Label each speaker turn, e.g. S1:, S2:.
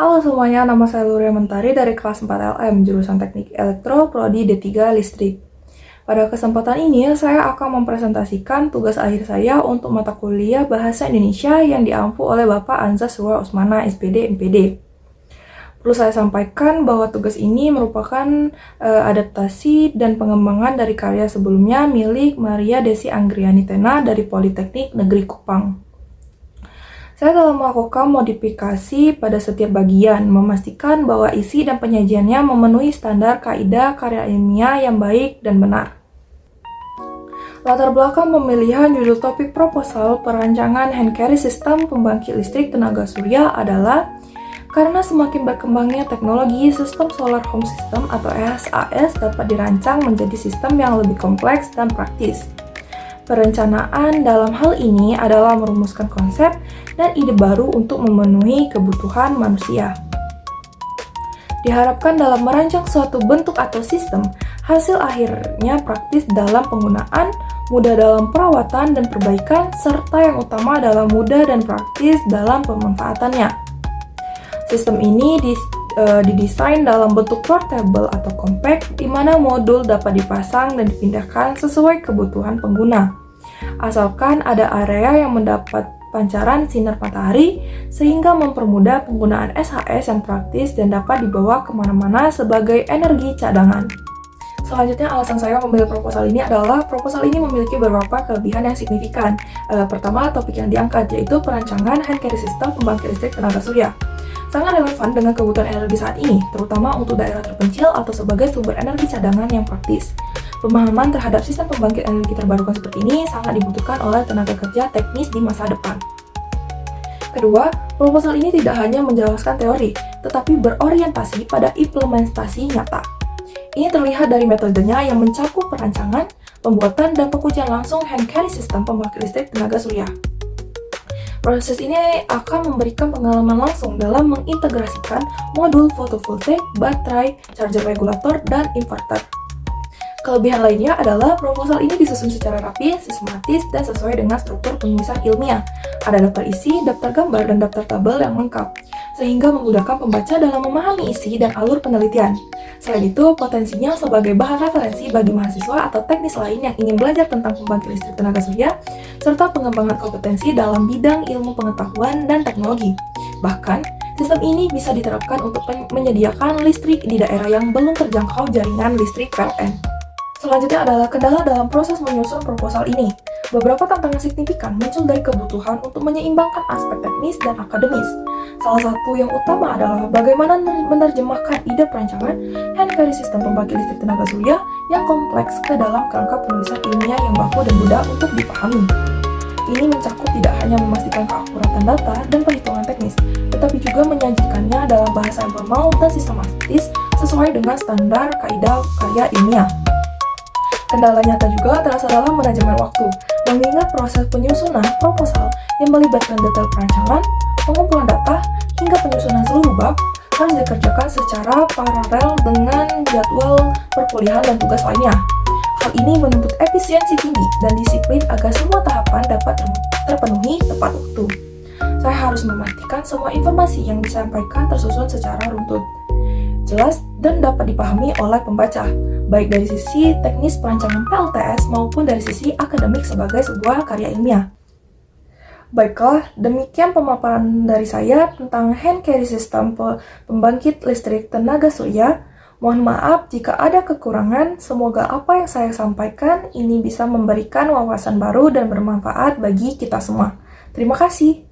S1: Halo semuanya, nama saya Luria Mentari dari kelas 4 LM, jurusan Teknik Elektro, Prodi D3 Listrik. Pada kesempatan ini, saya akan mempresentasikan tugas akhir saya untuk mata kuliah Bahasa Indonesia yang diampu oleh Bapak Anza Suwa Usmana, SPD, MPD. Perlu saya sampaikan bahwa tugas ini merupakan adaptasi dan pengembangan dari karya sebelumnya milik Maria Desi Anggriani Tena dari Politeknik Negeri Kupang. Saya telah melakukan modifikasi pada setiap bagian, memastikan bahwa isi dan penyajiannya memenuhi standar kaidah karya ilmiah yang baik dan benar. Latar belakang pemilihan judul topik proposal perancangan hand carry sistem pembangkit listrik tenaga surya adalah karena semakin berkembangnya teknologi, sistem solar home system atau SAS dapat dirancang menjadi sistem yang lebih kompleks dan praktis. Perencanaan dalam hal ini adalah merumuskan konsep dan ide baru untuk memenuhi kebutuhan manusia. Diharapkan dalam merancang suatu bentuk atau sistem, hasil akhirnya praktis dalam penggunaan, mudah dalam perawatan dan perbaikan, serta yang utama adalah mudah dan praktis dalam pemanfaatannya. Sistem ini didesain dalam bentuk portable atau compact, di mana modul dapat dipasang dan dipindahkan sesuai kebutuhan pengguna. Asalkan ada area yang mendapat pancaran sinar matahari, sehingga mempermudah penggunaan SHS yang praktis dan dapat dibawa kemana-mana sebagai energi cadangan. Selanjutnya, alasan saya memilih proposal ini adalah proposal ini memiliki beberapa kelebihan yang signifikan. Pertama, topik yang diangkat yaitu perancangan hand carry system pembangkit listrik tenaga surya. Sangat relevan dengan kebutuhan energi saat ini, terutama untuk daerah terpencil atau sebagai sumber energi cadangan yang praktis. Pemahaman terhadap sistem pembangkit energi terbarukan seperti ini sangat dibutuhkan oleh tenaga kerja teknis di masa depan. Kedua, proposal ini tidak hanya menjelaskan teori, tetapi berorientasi pada implementasi nyata. Ini terlihat dari metodenya yang mencakup perancangan, pembuatan, dan pengujian langsung hand carry sistem pembangkit listrik tenaga surya. Proses ini akan memberikan pengalaman langsung dalam mengintegrasikan modul fotovoltaik, baterai, charger regulator, dan inverter. Kelebihan lainnya adalah proposal ini disusun secara rapi, sistematis, dan sesuai dengan struktur penulisan ilmiah. Ada daftar isi, daftar gambar, dan daftar tabel yang lengkap, sehingga memudahkan pembaca dalam memahami isi dan alur penelitian. Selain itu, potensinya sebagai bahan referensi bagi mahasiswa atau teknis lain yang ingin belajar tentang pembangkit listrik tenaga surya, serta pengembangan kompetensi dalam bidang ilmu pengetahuan dan teknologi. Bahkan, sistem ini bisa diterapkan untuk menyediakan listrik di daerah yang belum terjangkau jaringan listrik PLN. Selanjutnya adalah kendala dalam proses menyusun proposal ini. Beberapa tantangan signifikan muncul dari kebutuhan untuk menyeimbangkan aspek teknis dan akademis. Salah satu yang utama adalah bagaimana menerjemahkan ide perancangan hand carry sistem pembangkit listrik tenaga surya yang kompleks ke dalam kerangka penulisan ilmiah yang baku dan mudah untuk dipahami. Ini mencakup tidak hanya memastikan keakuratan data dan perhitungan teknis, tetapi juga menyajikannya dalam bahasa yang formal dan sistematis sesuai dengan standar kaidah karya ilmiah. Kendala nyata juga terasa dalam manajemen waktu, mengingat proses penyusunan proposal yang melibatkan detail perancangan, pengumpulan data, hingga penyusunan seluruh bab harus dikerjakan secara paralel dengan jadwal perkuliahan dan tugas lainnya. Hal ini menuntut efisiensi tinggi dan disiplin agar semua tahapan dapat terpenuhi tepat waktu. Saya harus memastikan semua informasi yang disampaikan tersusun secara runtut, jelas, dan dapat dipahami oleh pembaca, baik dari sisi teknis perancangan PLTS maupun dari sisi akademik sebagai sebuah karya ilmiah. Baiklah, demikian pemaparan dari saya tentang hand carry system pembangkit listrik tenaga surya. Mohon maaf jika ada kekurangan, semoga apa yang saya sampaikan ini bisa memberikan wawasan baru dan bermanfaat bagi kita semua. Terima kasih.